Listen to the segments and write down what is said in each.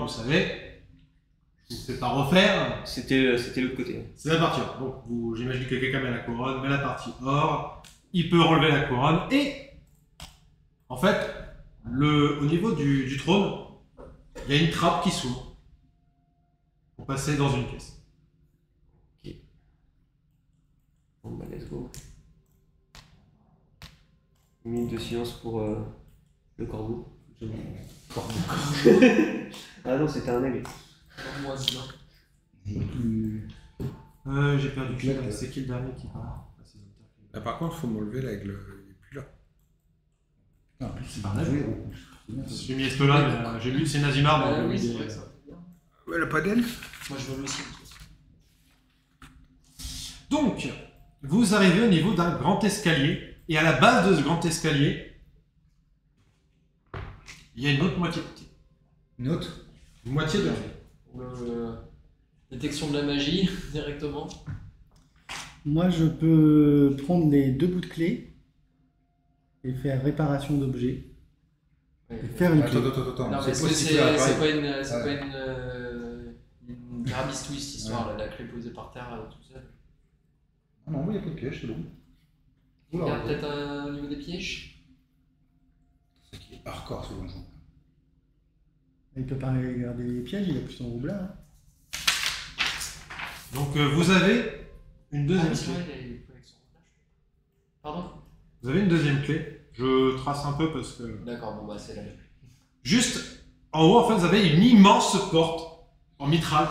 vous savez. Je ne vous fais pas refaire. C'était l'autre côté. C'est la partie or. Donc, j'imagine que quelqu'un met la couronne, met la partie or. Il peut relever la couronne. Et, en fait, au niveau du trône, il y a une trappe qui s'ouvre pour passer dans une caisse. Ok. Bon, bah, let's go. Une minute de silence pour le corbeau. Corbeau. Ah non, c'était un aigle. Moi, c'est bien. J'ai perdu qui? C'est qui le dernier qui parle? Là, par contre, il faut m'enlever l'aigle. Il n'est plus là. En plus, c'est pas bien joué. J'ai mis Estola, mais j'ai lu c'est Nazimar. Donc Oui, il c'est est- vrai que ça. Bien. Ouais, elle a pas d'aile. Moi, je veux le aussi. Donc, vous arrivez au niveau d'un grand escalier, et à la base de ce grand escalier, il y a une autre moitié. Une autre. Une moitié de Détection de la magie, directement. Moi, je peux prendre les 2 bouts de clé et faire réparation d'objets. Et faire une clé. Attends. Non, mais est-ce que c'est pas une Gravis Twist histoire, là, la clé posée par terre tout seul. Ah non, il n'y a pas de piège, c'est bon. Oula, Regarde peut-être au niveau des pièges. c'est qui est hardcore ce donjon. Il peut pas garder les pièges, il a plus son roublard. Hein. Donc, vous avez une Ah deuxième oui, c'est clé. vrai, il y a une connexion. Pardon. Vous avez une deuxième clé. Je trace un peu parce que... D'accord, bon bah c'est la même. Juste en haut, en fait, vous avez une immense porte en mitral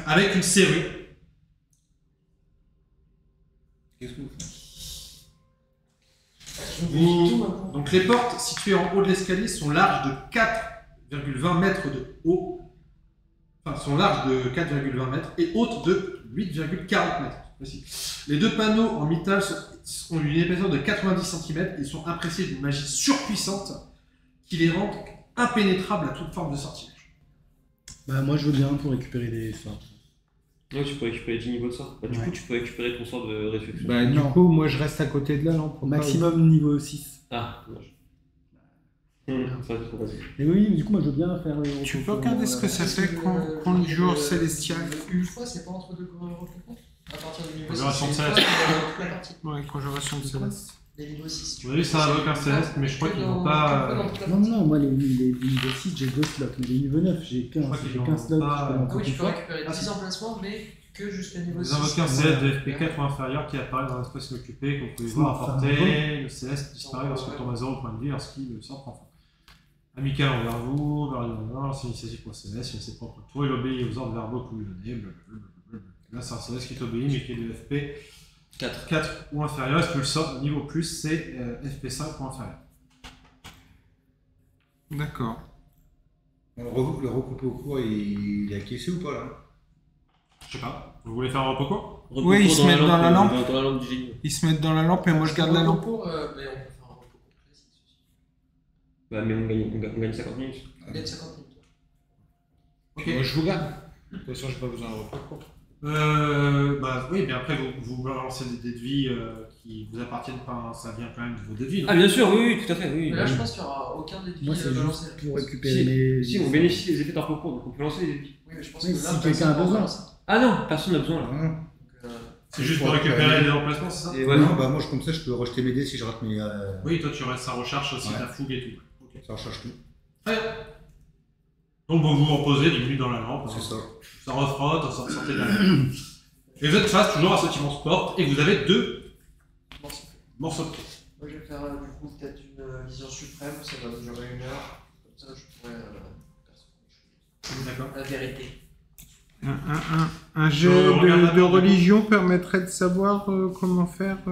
avec une serrure. Qu'est-ce que vous faites? Donc les portes situées en haut de l'escalier sont larges de 4,20 mètres de haut. Enfin, sont larges de 4,20 mètres et hautes de 8,40 mètres. Précis. Les 2 panneaux en métal ont une épaisseur de 90 cm et sont imprégnés d'une magie surpuissante qui les rend impénétrables à toute forme de sortilège. Bah, moi, je veux bien pour récupérer des sorts. Ouais, tu peux récupérer 10 niveaux de sort. Bah, du Ouais. coup, tu peux récupérer ton sort de réflexion. Bah, du Non. coup, moi, je reste à côté de la lampe. Au maximum niveau 6. Ah, dommage. Ça va être trop facile. Et oui, mais du coup, moi, je veux bien faire. Tu peux regarder ce que ça fait conjure célestial. Une fois, c'est pas entre deux recrutements. À partir du niveau 6, Conjuration c'est une céleste. fois dans toute la partie. Ouais, conjuration de céleste. Les niveaux 6. Vous avez vu, ça invoque un céleste, mais je crois qu'ils n'ont pas. Non, moi, les niveaux 6, j'ai 2 slots. Mais les niveaux 9, j'ai 15 crois qu'ils slots. ont Je peux pas- en Ah oui, tu peux faire. récupérer 10 emplacements, mais que jusqu'à niveau Vous 6. invoquez un céleste de FP4 ou inférieur qui apparaît dans l'espace inoccupé, que vous pouvez C'est voir à un portée. Le céleste disparaît lorsque tombe à 0 point de vie, lorsqu'il le sort prend fin. Amical envers vous, vers c'est initiative pour céleste, il a ses propres tours, il obéit aux ordres verbaux que vous lui donnez, blablabla. Là, c'est un céleste qui t'obéit, mais qui est de FP 4 ou inférieur. Est-ce que le sort de niveau plus, c'est FP5 ou inférieur? D'accord. Le recoupé au cours, il est acquiescé ou pas là? Je sais pas. Vous voulez faire un repos quoi? Oui, ils se mettent dans la lampe. Dans la lampe du génie. Ils se mettent dans la lampe et moi, je garde la lampe. Mais on peut faire un repos classique. Bah, mais on gagne 50 minutes. Il est de 50 minutes. Ok. Moi, je vous garde. De toute façon, j'ai pas besoin de repos. Bah oui, mais après vous balancez des dés de vie qui vous appartiennent pas, ça vient quand même de vos dés de vie. non? Ah, bien sûr, oui, tout à fait. Oui, Mais là, je pense qu'il n'y aura aucun défi Moi, c'est balancé. juste pour récupérer les. Si, on bénéficie des effets par concours, donc on peut lancer les défis. Oui, mais je pense Oui, que si là, quelqu'un a personne besoin. balance ça. Ah non, personne n'a besoin là. Non, Donc, C'est juste pour récupérer les emplacements, c'est ça? Et ouais. non, bah moi, comme ça, je peux rejeter mes dés si je rate mes. Oui, toi tu restes à recherche aussi Ouais. ta fougue et tout. Ok. Ça recherche tout. Très bien. Donc vous vous reposez 10 minutes dans la lampe, C'est ça. ça refrotte, ça sortez de la lampe. Et vous êtes face toujours à cette immense porte et vous avez 2 bon, c'est fait. morceaux de clé. Moi, je vais faire du coup peut-être une vision suprême, ça va durer 1 heure. Comme ça, je pourrais faire D'accord. la vérité. Un jet regarde la de porte, religion permettrait de savoir comment faire. Tu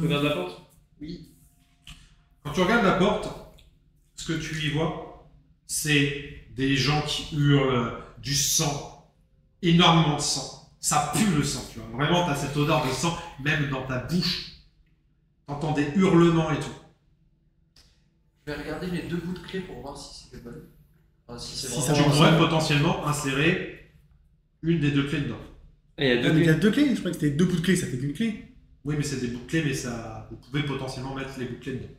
regardes la porte? Oui. Quand tu regardes la porte, ce que tu y vois, c'est des gens qui hurlent, du sang, énormément de sang. Ça pue le sang, tu vois. Vraiment, tu as cette odeur de sang, même dans ta bouche. T'entends des hurlements et tout. Je vais regarder les 2 bouts de clé pour voir si c'est les bonnes. Enfin, si c'est Si vraiment. ça Tu va pourrais ensemble. potentiellement insérer une des 2 clés dedans. Ah, il y a Ah, deux mais il y a clés. 2 clés, je crois que c'était 2 bouts de clés, ça fait qu'une clé. Oui, mais c'est des bouts de clés, mais ça, vous pouvez potentiellement mettre les bouts de clés dedans.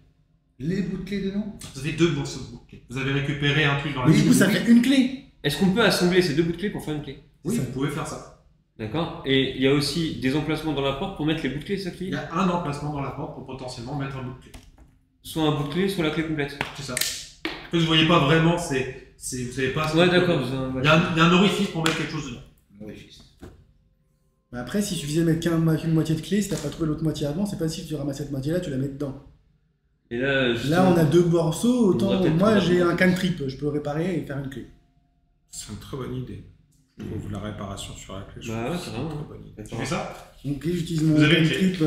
Les bouts de clé dedans? Vous avez 2 morceaux de bouclier. Vous avez récupéré un truc dans la Mais du ville. coup, ça fait une clé. Est-ce qu'on peut assembler ces 2 bouts de clé pour faire une clé? Oui, Ça. vous pouvez faire ça. D'accord. Et il y a aussi des emplacements dans la porte pour mettre les bouts de clé, c'est ça que tu Il dis? y a un emplacement dans la porte pour potentiellement mettre un bout de clé. Soit un bout de clé, soit la clé complète. C'est ça. En fait, vous voyez pas vraiment, vous savez pas. Ouais, d'accord. Il y a un orifice pour mettre quelque chose dedans. Orifice. Mais après, si suffisait de mettre qu'une moitié de clé, si t'as pas trouvé l'autre moitié avant, c'est pas si tu ramasses cette moitié-là, tu la mets dedans. Et là, Là, justement, on a 2 morceaux, On autant va peut-être moi trouver j'ai un un cantrip, je peux réparer et faire une clé. C'est une très bonne idée. Je trouve la réparation sur la clé. Je Bah trouve ouais, que c'est une carrément. très bonne idée. Tu fais ça. Donc j'utilise mon Vous avez une cantrip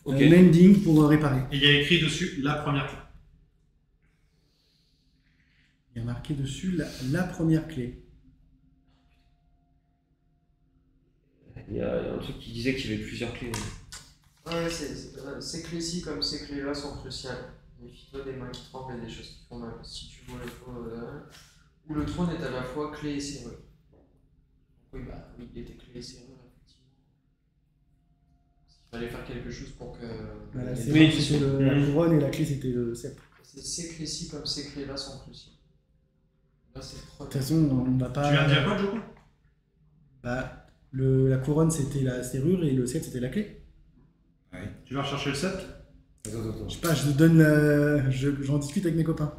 Ok. mending pour réparer. Et il y a écrit dessus la première clé. Il y a marqué dessus la première clé. il y a un truc qui disait qu'il y avait plusieurs clés. Ouais, ces clés-ci comme ces clés-là sont cruciales. Méfie-toi des mains qui tremblent et des choses qui font mal. Si tu vois où le trône est à la fois clé et serrure. Oui, il était clé et serrure, effectivement. Il fallait faire quelque chose pour que. Voilà, les- c'est Oui, c'était c'est sûr. la couronne et la clé c'était le sceptre. Ces clés-ci comme ces clés-là sont cruciales. Là, c'est le De premier. toute façon, on va pas. Tu viens de dire quoi, Joko? Bah, la couronne c'était la serrure et le sceptre c'était la clé. Ouais. Tu vas rechercher le sceptre? Attends. Je sais pas, je donne j'en discute avec mes copains.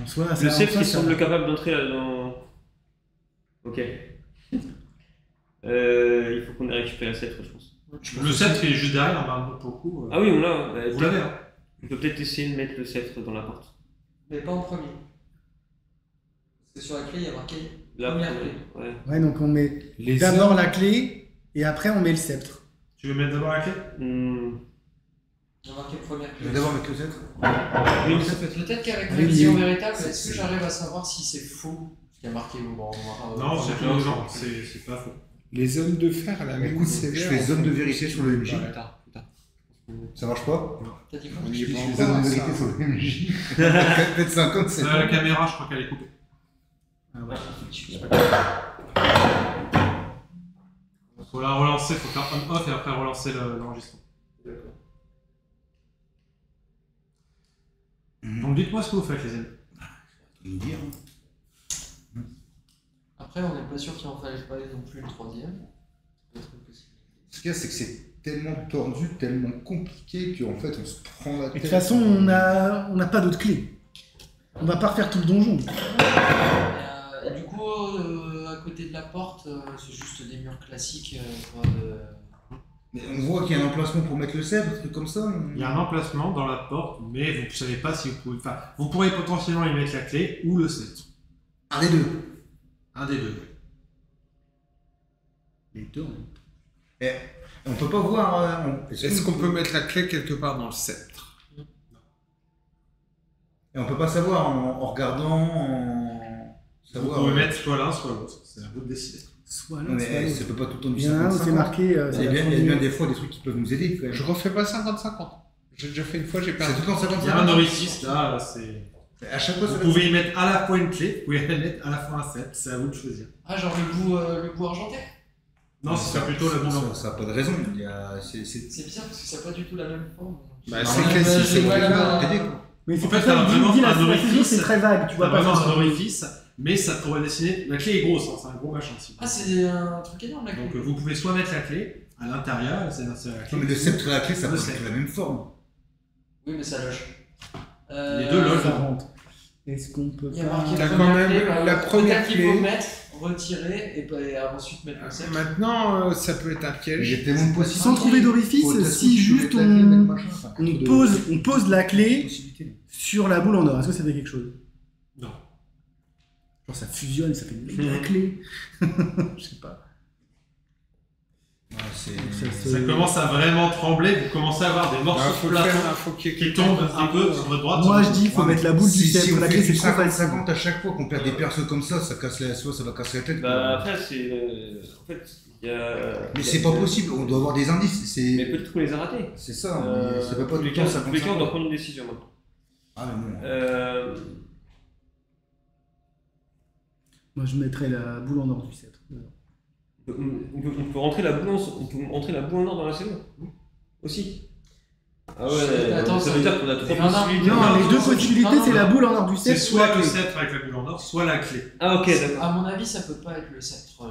En soi, Le sceptre qui semble capable d'entrer dans. Ok. Il faut qu'on ait récupéré le sceptre, je pense. Le sceptre il est juste derrière, bah, pour le coup. Ah oui, on l'a. Vous l'avez, hein? On peut peut-être essayer de mettre le sceptre dans la porte. Mais pas en premier. Parce que sur la clé, il y a marqué La première première. clé. Ouais. Ouais, donc on met Les d'abord hommes- la clé et après on met le sceptre. Tu veux mettre d'abord la clé? Hmm. Il y a marqué première Je clé. vais d'abord mettre le sceptre. Oui, Peut-être qu'avec Oui, la vision oui. véritable, est-ce que j'arrive à savoir si c'est faux? Ce qui a marqué Non, c'est tout, non, c'est pas faux. Les hommes de fer, la même Écoute, sévère. je fais zone de vérité sur le MJ. Plus tard, plus tard. Ça marche pas? T'as dit quoi? On y Je est pas fais encore zone à de ça. vérité sur le MJ. Peut-être 50, c'est La caméra, je crois qu'elle est coupée. Ah ouais. Faut la relancer, faut faire on-off et après relancer l'enregistrement. Donc dites-moi ce que vous faites, les amis. nous dire. Après, on n'est pas sûr qu'il en fallait pas non plus une troisième. Peut-être une possibilité. Ce qu'il y a, c'est que c'est tellement tordu, tellement compliqué qu'en fait, on se prend la De tête. toute façon, on n'a pas d'autre clé. On va pas refaire tout le donjon. Et du coup, à côté de la porte, c'est juste des murs classiques. Quoi, Mais on voit qu'il y a un emplacement pour mettre le sceptre, un truc comme ça. Il y a un emplacement dans la porte, mais vous ne savez pas si vous pouvez. Enfin, vous pourrez potentiellement y mettre la clé ou le sceptre. Un des deux. Un des deux. Les deux. On peut pas voir. Est-ce qu'on peut mettre la clé quelque part dans le sceptre? Et on peut pas savoir en regardant, Vous savoir. pouvez mettre soit l'un, soit l'autre. C'est à vous de décider. Soit Non, l'un, soit mais l'autre. ça peut pas tout le temps du Il y en a un où 50-50. c'est marqué. Il y c'est a la bien, il y a première. bien des fois des trucs qui peuvent nous aider quand même. Je refais pas 50-50. J'ai déjà fait une fois, j'ai C'est perdu. tout le temps 50-50. Il y a un orifice là, c'est. À chaque fois, Vous ça va pouvez y mettre à la fois une clé, vous pouvez y mettre à la fois un sceptre, c'est à vous de choisir. Ah, genre le bout argenté? Non, ce serait plutôt la bonne ordre. Ça n'a pas de raison. C'est C'est bizarre parce que ça n'a pas du tout la même forme. Bah, Ah, c'est mais classique, c'est voilà, là, bah, t'aider, quoi. Mais c'est En pour fait, ça t'as que je vraiment dis un la saison orifice, c'est très vague. Tu Tu vois as pas vraiment ça. un orifice, mais ça pourrait dessiner. La clé est grosse, hein, c'est un gros machin. Si. Ah, c'est un truc énorme la clé. Donc vous pouvez soit mettre la clé à l'intérieur, c'est la clé. Non, mais le sceptre et la clé, ça Le peut sceptre. être la même forme. Oui, mais ça loge. Les deux logent. Ça rentre. Est-ce qu'on peut Il y a pas. marqué T'as première quand même clé, bah, la première peut-être qu'il faut clé. mettre, retirer et ensuite mettre le sceptre. Maintenant, ça peut être un Il y a piège. tellement de possibilités. Sans trouver d'orifice, Faut si tu peux juste mettre la clé, mettre on, machin, enfin, on, de- pose la clé possibilités. sur la boule en or, est-ce que ça fait quelque chose? Non. Genre ça fusionne, ça fait une méga clé. Je sais pas. Ouais, c'est- Ça commence à vraiment trembler, vous commencez à avoir des Ah, morceaux faut de le faire, plafond faut qu'il y ait qui quelqu'un tombent qui un peu dise, sur votre droite. Moi je dis, il faut Ouais, mettre la boule du si sceptre, on la fait clé c'est du trop facile. 50-50 à chaque fois qu'on perd des persos comme ça casse la soit ça va casser la tête. Bah quoi. après, c'est. En fait, il y a. Mais c'est pas possible, on doit avoir des indices. Mais C'est peut-être qu'on les a ratés. c'est ça, mais c'est pas tous tout les le cas, temps tous les cas, on doit 50-50. prendre une décision maintenant. Ah, mais bon. Moi je mettrais la boule en or du sceptre. On peut rentrer la boule en or dans la cellule. Aussi. Ah Je- ouais, attends, ça veut dire qu'on a trois il y en a- possibilités. Non, les deux possibilités, c'est la boule en or du C'est sceptre. soit la le clé. sceptre avec la boule en or, soit la clé. Ah ok, d'accord. À mon avis, ça peut pas être le sceptre.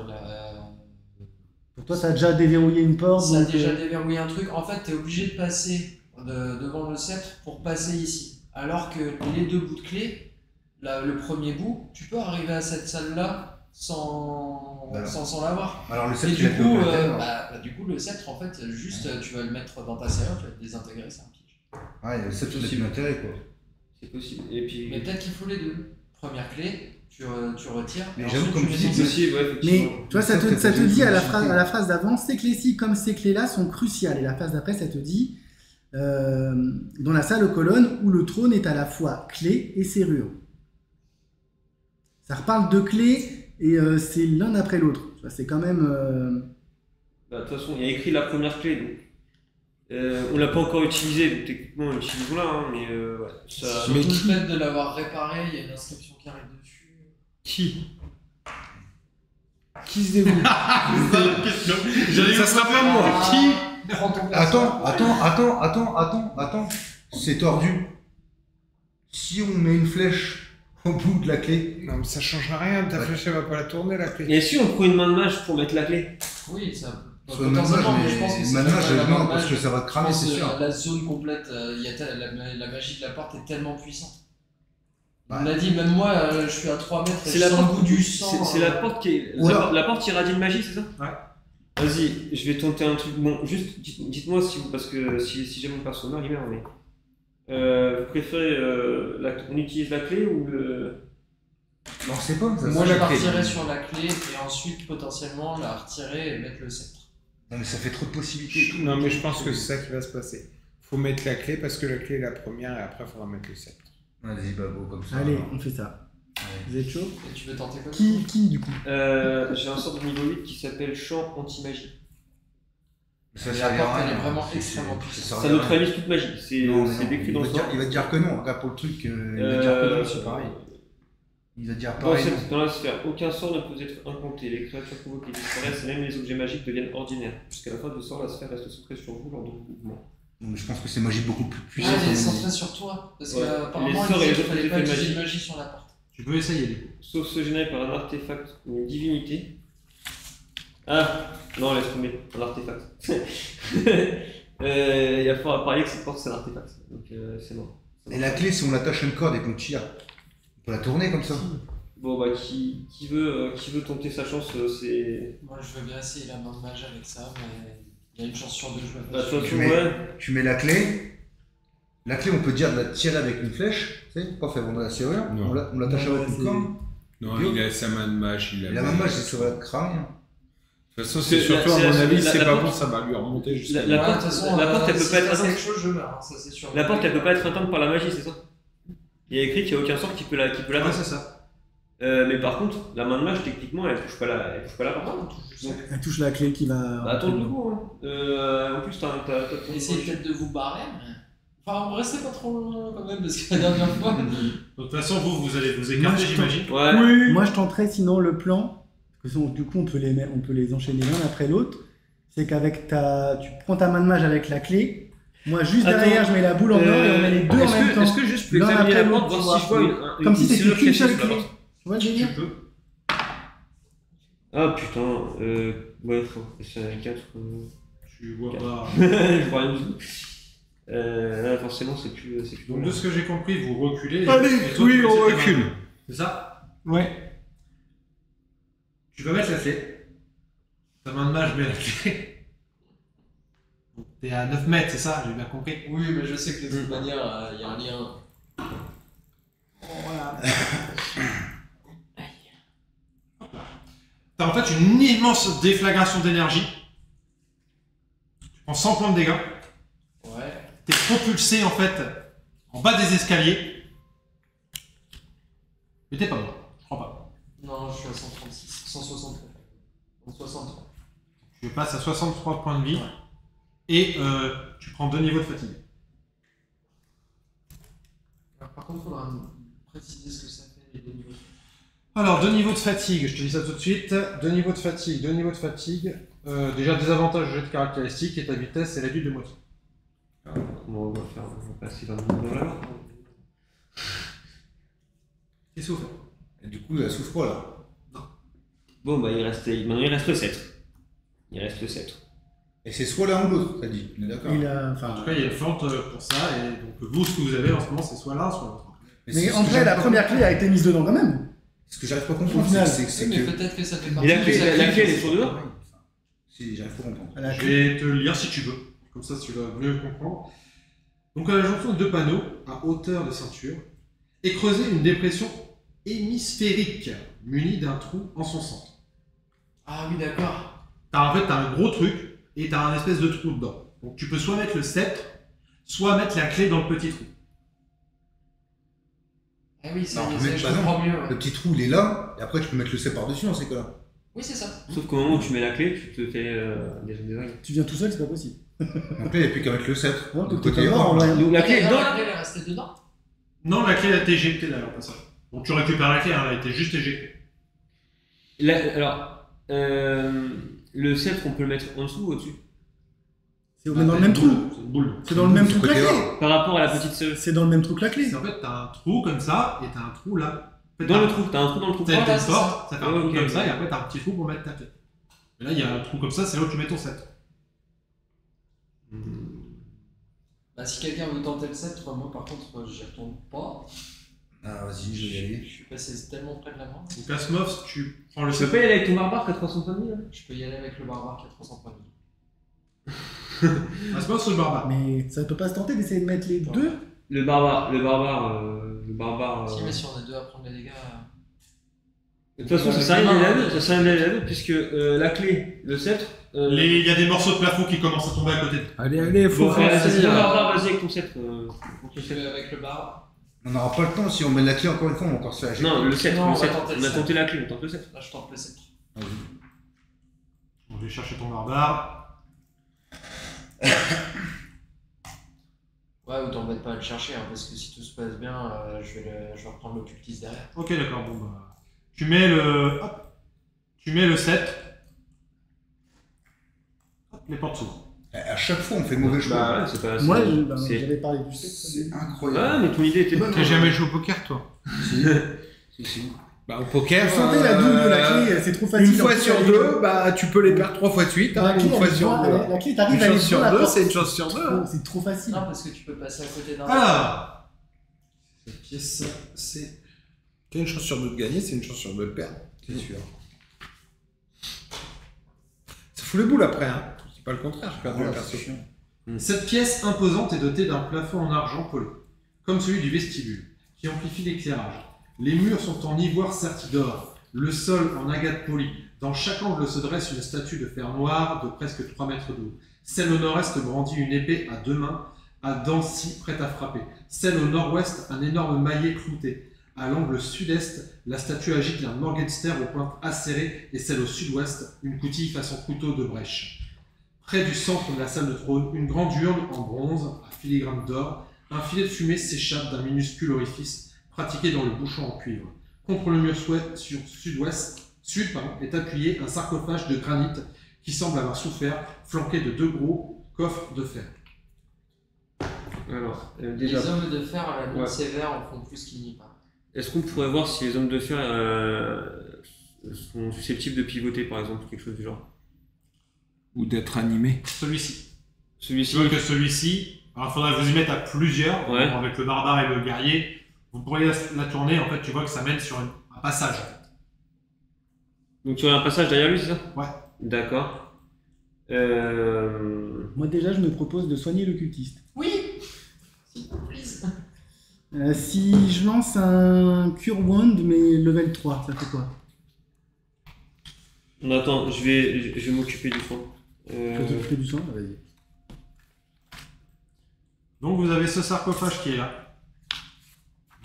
Pour toi, t'as déjà déverrouillé une porte. Ça a donc, déjà déverrouillé un truc. En fait, t'es obligé de passer devant le sceptre pour passer ici. Alors que les deux bouts de clé, le premier bout, tu peux arriver à cette salle-là sans Voilà. sans l'avoir. Alors le Et sceptre, du il a coup, que du coup, le sceptre, en fait, juste, tu vas le mettre dans ta serrure, tu vas le désintégrer, c'est un piège. Ouais, le sceptre, il a plus d'intérêt, quoi. C'est possible. Et puis. Mais peut-être qu'il faut les deux. Première clé, tu retires. Mais et j'avoue, ensuite, comme tu mets dis, ton C'est sceptre. possible, ouais, Mais effectivement. tu vois, ça Ça, te t'as dit à la possibilité. phrase d'avant, ces clés-ci comme ces clés-là sont cruciales. Et la phrase d'après, ça te dit dans la salle aux colonnes où le trône est à la fois clé et serrure. Ça reparle de clés et c'est l'un après l'autre. Tu vois, c'est quand même. Bah, de toute façon, il y a écrit la première clé, donc. On l'a pas encore utilisée, donc techniquement, utilisons-la, hein, mais ouais. Ça... Surtout Mais le qui- fait de l'avoir réparé, il y a une inscription qui arrive dessus. Qui Qui se dévoue Ça sera pas moi. Qui Prends ton perso. Attends, c'est tordu. Si on met une flèche au bout de la clé, Non, mais ça changera rien. Ta Ouais. flèche, elle va pas la tourner, la clé. Et si on prend une main de mage pour mettre la clé? Oui, ça. soit une main de mage, potentiellement, mais je pense que mais c'est main de pas mage, la main non, de parce mage. que ça va te Je cramer, pense c'est que sûr. la zone complète, la magie de la porte est tellement puissante. Ouais. On l'a dit, même moi, je suis à 3 mètres et C'est je la sens le porte goût du sang. C'est la porte qui est. Oula. La porte qui irradie de magie, c'est ça? Ouais. Vas-y, je vais tenter un truc. Bon, juste dites-moi si vous. Parce que si jamais mon perso meurt, il meurt, mais. Vous préférez. On utilise la clé ou le. Non, c'est pas. Ça, Moi, la je clé. partirais sur la clé et ensuite potentiellement la retirer et mettre le sceptre. Non, mais ça fait trop de possibilités. Non, mais je pense que c'est ça qui va se passer. Faut mettre la clé parce que la clé est la première et après, il faudra mettre le sceptre. Vas-y, Babo, comme ça. Allez, alors. on fait ça. Allez. Vous êtes chaud? Et tu veux tenter quoi? Qui du coup? J'ai un sort de niveau 8 qui s'appelle Champ anti-magie. Ça La sert à porte, rien, elle est vraiment c'est- extrêmement c'est- puissante. sert à Ça rien. neutralise toute magie. C'est Non, mais c'est non, décrit dans le il va te dire- sort. il va te dire que non. Regarde pour le truc, il va te dire que non, c'est pareil. Il va te dire Dans, pareil. dans la sphère, aucun sort ne peut être incanté. Les créatures provoquées disparaissent et même les objets magiques deviennent ordinaires. Jusqu'à la fin du sort, la sphère reste centrée sur vous lors de vos mouvements. Non, mais je pense que c'est magie beaucoup plus Ah, puissante. elle est centrée sur toi. Parce Ouais. qu'apparemment, Les il sorts et disait les qu'il autres fallait pas effets utiliser magiques. de magie sur la porte. Tu peux essayer du coup. Sauf ceux générés par un artefact ou une divinité. Ah, non, laisse tomber, un artefact. Il y a fort à parier que cette porte c'est un artefact. Donc c'est mort. Et la clé, si on l'attache à une corde et qu'on tire, on peut la tourner comme ça. Bon, bah, qui veut tenter sa chance, c'est. Moi, je veux bien essayer la main de mage avec ça, mais il y a une chance sur deux, je me Bah, fais toi, Tu tu mets- ouais. Tu mets la clé. La clé, on peut dire de la tirer avec une flèche. Tu sais, pas faire vendre la serrure. Non. On l'attache Non, avec ouais, une c'est- corde. Non, Bio. il a sa main de mage. Il a La main de mage, c'est sur la crâne. De toute façon, c'est C'est- surtout, la- à c'est mon la- avis, la- c'est la pas porte- bon, ça va lui remonter jusqu'à La Ouais, porte- de toute façon, la porte, elle peut si pas être ça, c'est atteinte. quelque chose, je meurs, hein, ça c'est sûr. La porte elle peut pas être atteinte par la magie, c'est ça? Il y a écrit qu'il n'y a aucun sort qui peut Ouais, l'atteindre. c'est ça. Mais par contre, la main de mage, techniquement, elle touche pas la porte. Ah, on touche juste Donc, ça. Elle touche la clé qui va. bah, attends le coup, hein. En plus, t'as ton Essayez peut-être de vous barrer, mais. Enfin, restez pas trop loin quand même, parce que la dernière fois. De toute façon, vous allez vous Moi, écarter, je j'imagine. Ouais. Oui. Moi, je tenterais sinon le plan, parce que du coup, on peut les enchaîner l'un après l'autre. C'est qu'avec tu prends ta main de mage avec la clé. Moi, juste Attends, derrière, je mets la boule en or et on met les deux en même temps. Est-ce que juste je peux L'un examiner après la l'autre, porte, tu voir si je vois. vois une Comme si c'était serrure qu'une cachée seule sur la clé. porte. Tu vois le Tu délire? peux. Ah putain, ouais, faut. C'est 4. Tu vois pas. Je vois rien du tout. Là, forcément, c'est plus. Donc, de ce que j'ai compris, vous reculez. Allez, et toi, oui, tu on essaies de recule. faire- C'est ça? Ouais. Tu vas mettre la clé. Ta main de mage met la clé. Donc, t'es à 9 mètres, c'est ça? J'ai bien compris. Oui, mais je sais que de toute manière, il y a un lien. T'as en fait une immense déflagration d'énergie. Tu prends 100 points de dégâts. Ouais. T'es propulsé en fait en bas des escaliers. Mais t'es pas mort, je crois pas. Non, je suis à 136, 163. 163. Tu passes à 63 points de vie et tu prends 2 niveaux de fatigue. Alors, par contre, il faudra me préciser ce que ça fait les deux niveaux. Alors, 2 niveaux de fatigue, je te dis ça tout de suite. 2 niveaux de fatigue, 2 niveaux de fatigue. Déjà, désavantage au jet de caractéristiques et ta vitesse est réduite de moitié. on va passer dans la Qu'est-ce que vous faites? Et du coup, elle souffre pas là. Bon, bah maintenant il reste le sceptre. Il reste le sceptre. Et c'est soit l'un ou l'autre, t'as dit. On est d'accord. En tout cas, il y a une fente pour ça, et donc vous, ce que vous avez en ce moment, c'est soit l'un, soit l'autre. Mais c'est ce en que vrai, j'arrive la pas première à clé a été mise dedans quand même. comprendre. Ce que j'arrive pas à Au comprendre, final. c'est Mais que. peut-être que ça fait Et partie la de clé, sa la clé. clé, elle est sur dedans. Si, j'arrive pas à comprendre. À la Je clé. vais te le lire si tu veux, comme ça tu vas mieux comprendre. Donc à la jonction de deux panneaux, à hauteur de ceinture, est creusée une dépression hémisphérique, munie d'un trou en son centre. Ah oui, d'accord. En fait, t'as un gros truc, et t'as un espèce de trou dedans. Donc tu peux soit mettre le sceptre, soit mettre la clé dans le petit trou. Ah oui, c'est Non, on peut c'est- mettre- je bah non. comprends mieux. Ouais. Le petit trou, il est là, et après, tu peux mettre le C par-dessus dans ces cas-là. Oui, c'est ça. Sauf qu'au moment où tu mets la clé, tu te fais des règles. Tu viens tout seul, c'est pas possible. Donc là, il n'y a plus qu'à mettre le sceptre. Non, de t'es côté pas mort, droit. en vrai. Donc la clé est D'ailleurs, dedans. la clé, elle est restée dedans. Non, la clé elle a été éjectée d'ailleurs, pas ça. Donc tu récupères la clé, hein, elle a été juste éjectée. Alors, le sceptre, on peut le mettre en dessous ou au-dessus? C'est dans le même trou. C'est une boule. C'est dans le même trou que la Côté clé. droit. Par rapport à la petite sœur. C'est dans le même trou que la clé. C'est en fait, t'as un trou comme ça, et t'as un trou là. En fait, Dans t'as- le trou, t'as un trou dans le trou. T'as une Voilà, c'est porte, ça fait un trou Ok. comme ça, et après t'as un petit trou pour mettre ta clé. Et là, il y a un trou comme ça, c'est là où tu mets ton sceptre. Bah, si quelqu'un veut tenter le sceptre, moi par contre, j'y retourne pas. Ah, vas-y, je vais y Je aller. suis passé tellement près de la main. Donc Asmos, tu prends le Tu peux sceptre. pas y aller avec ton barbare qui a 330 000 hein? Je peux y aller avec le barbare qui a 300 points de vie. Asmos ou le barbare? Mais ça peut pas se tenter d'essayer de mettre les deux. Le barbare. Si, mais si on est deux à prendre les dégâts. De toute façon, ça sert à rien d'aller là-dedans, ça sert à rien d'aller là-dedans, puisque la clé, le sceptre. Il y a des morceaux de plafond qui commencent à tomber à côté de toi. Allez, faut Bon, vas-y, foncer. le barbare, vas-y avec ton sceptre. Je vais avec le barbare. On n'aura pas le temps, si on met la clé encore une fois, on va encore se faire agiter. Non, le sceptre, Non, le on va sceptre. tenter le On a sceptre. tenté la clé, on tente le sceptre. Là, je tente le sceptre. Vas-y. On va chercher ton barbare. Ouais, ou t'embêtes pas à le chercher, hein, parce que si tout se passe bien, je vais reprendre l'occultiste derrière. Ok, d'accord, bon bah. Tu mets le. Hop. Tu mets le sceptre. Hop, les portes s'ouvrent. À chaque fois, on fait le mauvais choix. Bah, ouais, c'est pas. Moi, c'est- j'avais parlé du sexe. C'est Ah, incroyable. mais ton idée était bonne. T'as hein. jamais joué au poker, toi? Si. Bah, au poker. Vous sentez la douille de la clé, c'est trop facile. Une fois En plus, sur elle est- deux, bah, tu peux les perdre 3 fois de suite. La Hein, clé, une fois elle est sur droit- deux. la clé, Une t'arrives à aller chance sur sur la deux, porte. c'est une chance sur deux. hein. C'est trop facile. Non, parce que tu peux passer à côté d'un. Alors. Cette pièce, c'est. T'as une chance sur deux de gagner, c'est une chance sur deux de perdre. C'est sûr. Ça fout les boules après, hein. C'est pas le contraire, j'ai perdu la Voilà, c'est perso. chiant. Cette pièce imposante est dotée d'un plafond en argent poli, comme celui du vestibule, qui amplifie l'éclairage. Les murs sont en ivoire serti d'or, le sol en agate polie. Dans chaque angle se dresse une statue de fer noir de presque 3 mètres de haut. Celle au nord-est brandit une épée à 2 mains, à dents scie prête à frapper. Celle au nord-ouest, un énorme maillet clouté. À l'angle sud-est, la statue agite un morgenster aux pointes acérées et celle au sud-ouest, une coutille façon couteau de brèche. Près du centre de la salle de trône, une grande urne en bronze, à filigrane d'or, un filet de fumée s'échappe d'un minuscule orifice pratiqué dans le bouchon en cuivre. Contre le mur sud est appuyé un sarcophage de granit qui semble avoir souffert, flanqué de 2 gros coffres de fer. Alors, Les déjà, hommes de fer à la mine Ouais. sévère en font plus qu'il n'y paraît. est-ce qu'on pourrait voir si les hommes de fer sont susceptibles de pivoter, par exemple, quelque chose du genre? Ou d'être animé. Celui-ci. Celui-ci. Tu vois que celui-ci, alors il faudrait vous y mettre à plusieurs, Ouais. avec le barbare et le guerrier. Vous pourriez la tourner, en fait, tu vois que ça mène sur un passage. Donc tu as un passage derrière lui, c'est ça? Ouais. D'accord. Moi, déjà, je me propose de soigner le cultiste. Oui. S'il vous plaît. Si je lance un Cure Wound, mais level 3, ça fait quoi? Attends, je vais m'occuper du fond. Tu vas t'occuper du soin? Vas-y. Donc vous avez ce sarcophage qui est là,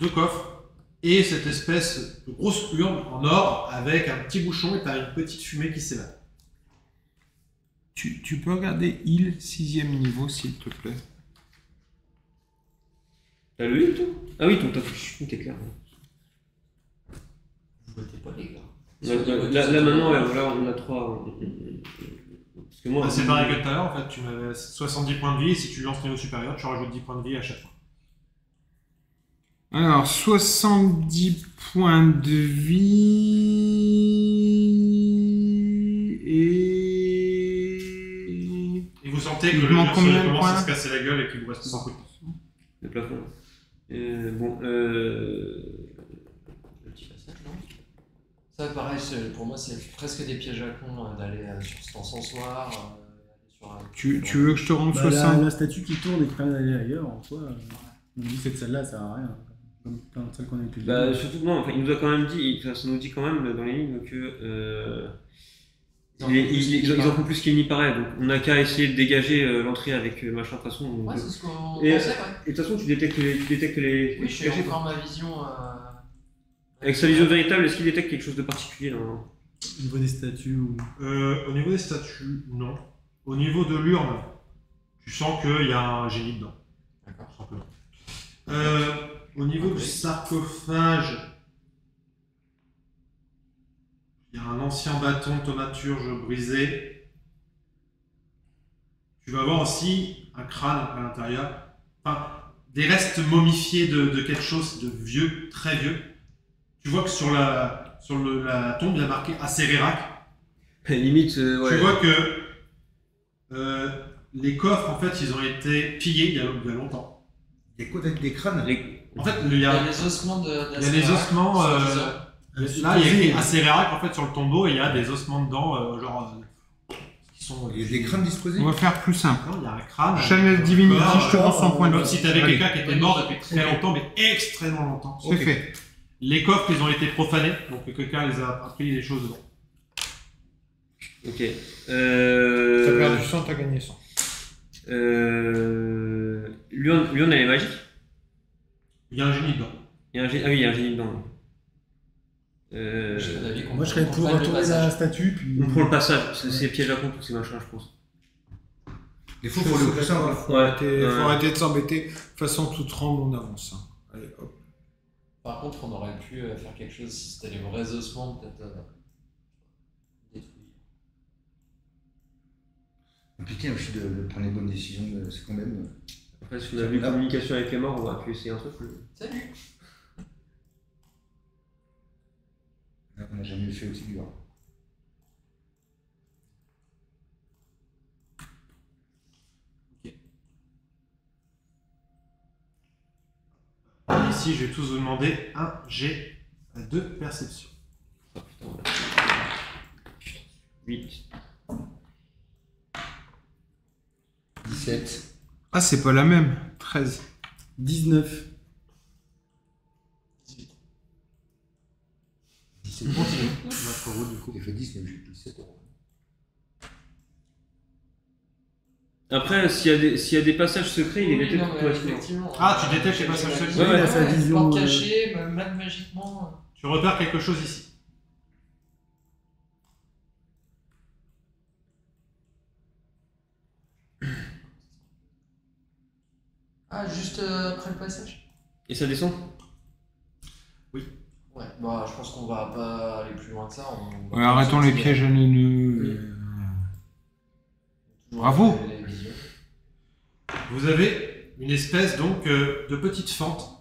2 coffres, et cette espèce de grosse urne en or avec un petit bouchon et t'as une petite fumée qui s'évade. Tu peux regarder Heal 6ème niveau, s'il te plaît. T'as le hit, toi? Ah oui, ton fiche, t'es clair. Vous votez pas, les gars. Là, maintenant, ouais, voilà, on a 3. Parce que moi, C'est pareil que tout à l'heure, en fait, tu mets 70 points de vie, et si tu lances niveau supérieur, tu rajoutes 10 points de vie à chaque fois. Alors, 70 points de vie et... Et vous sentez Il que le manque combien de commence à points se casser la gueule et qu'il vous reste beaucoup de temps. le plafond. Bon, Le petit passage, non? Ça, pareil, pour moi, c'est presque des pièges à con d'aller sur cet encensoir. Tu veux que je te rende Bah, 60 la statue qui tourne et qui permet d'aller ailleurs, en soi, on dit cette salle-là, ça sert à rien. Comme plein de salles qu'on a utilisées. bah, surtout, non, enfin, il nous a quand même dit, enfin, ça nous dit quand même dans les lignes que ils en font plus qu'il n'y paraît, donc on n'a qu'à essayer de dégager l'entrée avec machin de toute façon. Ouais, c'est ce qu'on Et- pensait, ouais. Et de toute façon, tu détectes les. Oui, je suis encore ma vision. Avec sa vision véritable, est-ce qu'il détecte quelque chose de particulier dans... Au niveau des statues ou... Au niveau des statues, non. Au niveau de l'urne, tu sens qu'il y a un génie dedans. D'accord. Tout simplement. Au niveau du sarcophage, il y a un ancien bâton de thaumaturge brisé. Tu vas avoir aussi un crâne à l'intérieur. Enfin, des restes momifiés de quelque chose de vieux, très vieux. Tu vois que sur la tombe, il y a marqué Acererac. Limite, ouais. Tu vois que les coffres, en fait, ils ont été pillés il y a longtemps. Il y a quoi avec des crânes? En fait, il y Il y a, a les ossements de. il y a les ossements. Là, il y a écrit Acererac en fait sur le tombeau et il y a des ossements dedans, qui sont. Il y a des crânes disposés? On va faire plus simple. Non, il y a un crâne. Channel Divinity, je te rends 100 points de Comme vie. si tu avais Allez, quelqu'un qui était mort depuis très longtemps, mais extrêmement longtemps. c'est fait. Les coffres, ils ont été profanés, donc quelqu'un les a appris des choses dedans. Ok. T'as perdu 100, t'as gagné 100. Lyon, elle est magique. Il y a un génie dedans. Il y a un génie... Ah oui, il y a un génie dedans. Moi, je serais pour retourner la statue, puis... On prend le passage, c'est piège à con tous ces machins, je pense. Des fois, il faut le plus simple. Faut arrêter de s'embêter. De toute façon, tout tremble, on avance. Hein. Allez, hop. Par contre, on aurait pu faire quelque chose si c'était les vrais ossements, peut-être détruire. Compliqué aussi de prendre les bonnes décisions. C'est quand même. Après, si on a vu communication avec les morts, on aurait pu essayer un truc. Salut! On n'a jamais fait aussi dur. Ici, je vais tous vous demander un jet de perception. Oh putain, voilà. 8. 17. Ah, c'est pas la même. 13. 19. 17. Notre route, du coup. J'ai fait 10, mais j'ai 17 euros. Après, s'il y a des passages secrets, il est détecté automatiquement. effectivement. Ah, tu détectes les passages secrets. Ouais, il a sa vision, Porte cachée, même magiquement. Tu repères quelque chose ici. Ah, juste après le passage? Et ça descend? Ouais, bah je pense qu'on va pas aller plus loin que ça. Ouais, arrêtons les pièges à nœuds. Bravo. Vous avez une espèce donc de petite fente.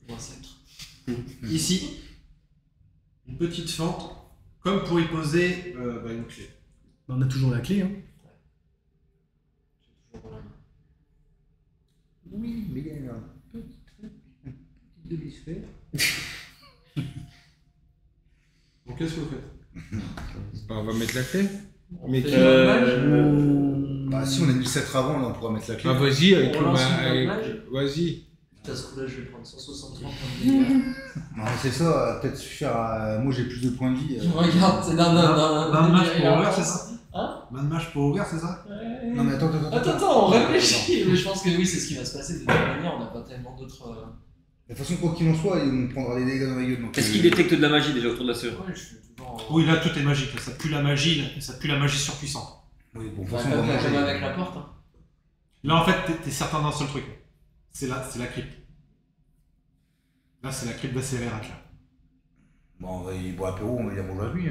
Ou un sceptre. Ici, une petite fente, comme pour y poser une clé. On a toujours la clé, hein. J'ai toujours dans la main. Oui, mais il y a un petit demi-sphère. Donc qu'est-ce que vous faites? Bah, on va mettre la clé. Mais fait qui- Bah, si on a mis le 7 avant, là, on pourra mettre la clé. Bah, vas-y, avec On le. lance une avec- mage. Vas-y. À ce coup-là, je vais prendre 163 points de dégâts. Non, c'est ça, peut-être suffire à. Moi, j'ai plus de points de vie. Regarde, c'est d'un match pour ouvrir, c'est ça? ça? Main de mage pour ouvrir, c'est ça? Non, mais attends. Attends, on réfléchit. Mais je pense que oui, c'est ce qui va se passer de toute manière. On n'a pas tellement d'autres. De toute façon, quoi qu'il en soit, on prendra des dégâts dans la gueule. donc, Est-ce qu'il détecte de la magie déjà autour de la serrure? Ouais, je suis toujours. Oui, là tout est magique, là. Ça pue la magie, là. Ça pue la magie surpuissante. Oui, bon, de toute Bah, façon, on va comme manger. avec la porte. Hein. Là en fait, t'es certain d'un seul truc. C'est la crypte. Là, c'est la crypte d'Acererac, là. Bon, on va y boire apéro, on va y manger à lui.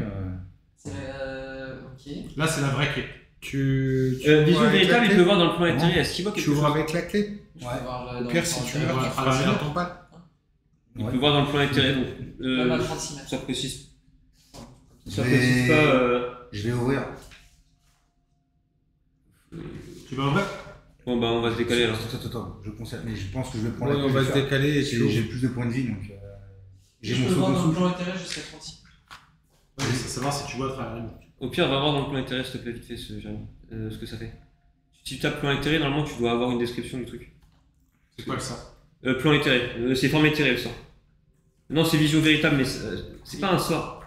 C'est ok. Là, c'est la vraie clé. Tu Vision avec la véritable, il clé peut voir dans le plan intérieur. Est-ce qu'il voit quelque Tu ouvres chose? avec la clé. Je Ouais. peux voir Au dans pire, le si plan tu intérieur. meurs, tu feras dans ton balle. Il Ouais. peut voir dans le plan intérieur. Donc, Même à 36 mètres. ça précise. Ça Mais- précise pas. Je vais ouvrir. Tu vas ouvrir? Bon, bah, on va se décaler là. Attends, je conseille, mais je pense que je vais prendre Ouais, la on clé, va je se vais faire. décaler et tu J'ai ouvres. plus de points de vie, donc j'ai Je mon peux voir saut dans le dessous. plan intérieur jusqu'à 36. Ouais, c'est savoir si tu vois à travers les murs. Au pire, va voir dans le plan intérieur, s'il te plaît, vite fait, ce que ça fait. Si tu tapes plan intérieur, normalement, tu dois avoir une description du truc. C'est quoi ça? Plan intérieur. C'est forme intérieur, le sort. Non, c'est vision véritable, mais c'est pas un sort.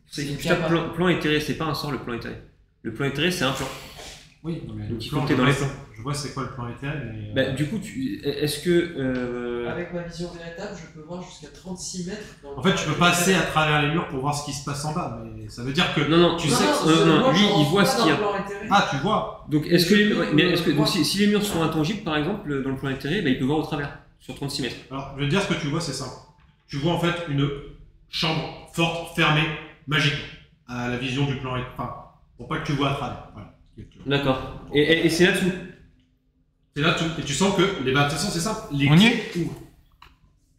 C'est Tu une tapes capa. plan intérieur, c'est pas un sort, le plan intérieur. Le plan intérieur, c'est un plan. Oui, non, mais Donc, le il plan, faut que t'aies je dans vois les plans. Je vois c'est quoi le plan intérieur, mais. Bah, du coup, est-ce que. Avec ma vision véritable, je peux voir jusqu'à 36 mètres. dans le En fait, tu plan peux passer intérieur. à travers les murs pour voir ce qui se passe en bas, mais ça veut dire que. Non, non, Tu tu sais sais que- que. Non, moi, lui, je il rentre voit pas ce qu'il y dans le a. plan intérieur. Ah, tu vois. Donc, est-ce que, peux donc, voir. si les murs sont intangibles, par exemple, dans le plan intérieur, bah, il peut voir au travers, sur 36 mètres. Alors, je vais te dire ce que tu vois, c'est simple. Tu vois en fait une chambre forte, fermée, magique, à la vision du plan. Enfin, pour pas que tu vois à travers. Voilà. D'accord. Et c'est là-dessous. C'est là tout. Et tu sens que les. Bah, de toute façon, c'est simple. Les On y clés ouvrent.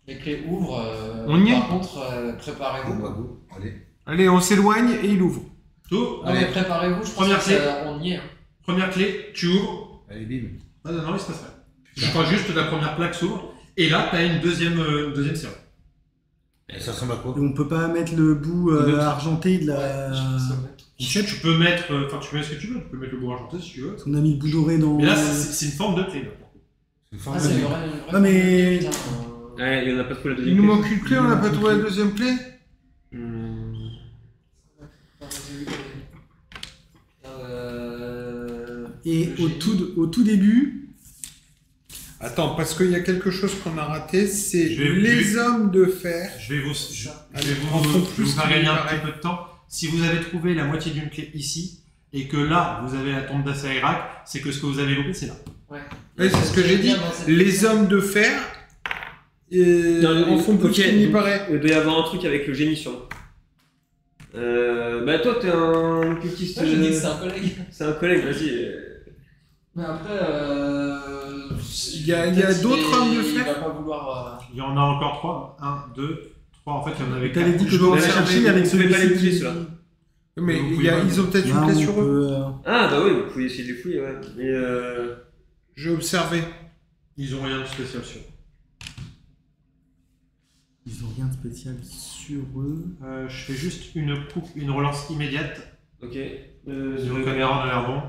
Les clés ouvrent. On y est Par contre, préparez-vous. Bon, bah, go. Allez. Allez, on s'éloigne et il ouvre. Tout. Non, Allez. mais préparez-vous, je pense Première que clé. on y est. Première clé, tu ouvres. Allez, bim. Ah non, non, il se passe rien. Je crois juste que la première plaque s'ouvre. Et là, tu as une deuxième série. Et ça ressemble à quoi? Et on peut pas mettre le bout argenté de la. Ouais, je pense que ça va être- Tu peux mettre. Enfin, tu peux mettre ce que tu veux. Tu peux mettre le bout argenté si tu veux. On a mis le bout doré dans. Mais là, c'est une forme de clé. Là, pour le coup. C'est une Ah, forme c'est de- une vraie. Ah, mais- Putain, Ouais, il y en a pas trop la Il deuxième nous clé. manque une clé, on n'a pas trouvé la deuxième clé. Et le génie. au tout début, Attends, parce qu'il y a quelque chose qu'on a raté, c'est Je vais- les hommes de fer. Je vais vous, Allez, je vais en vous, font je vais plus vous faire qu'il gagner un paraît. petit peu de temps. Si vous avez trouvé la moitié d'une clé ici, et que là, vous avez la tombe d'Assairak, c'est que ce que vous avez loupé, c'est là. Ouais. Ouais, c'est ce que j'ai dit. Les hommes de fer en font plus ok, qu'il n'y donc, paraît. Il doit y avoir un truc avec le génie sur bah toi t'es un cultiste. Moi, je dis que c'est un collègue. C'est un collègue, vas-y. Mais après, Il y a d'autres hommes de Il fer. va pas vouloir. Il y en a encore 3. 1, 2, 3. En fait, il y en avait t'avais 4. dit que Je je dois devais observer, chercher avec vous pouvez pas les celui-ci. toucher, ceux-là. Mais Vous il pouvez y a- pas- ils ont peut-être Là, une clé on sur eux. peut, Ah bah oui, vous pouvez essayer de les fouiller, ouais. Mais J'ai observé. Ils ont rien de spécial sur eux. Ils ont rien de spécial sur eux. Je fais juste une relance immédiate. ok. Le caméra, on a l'air bon.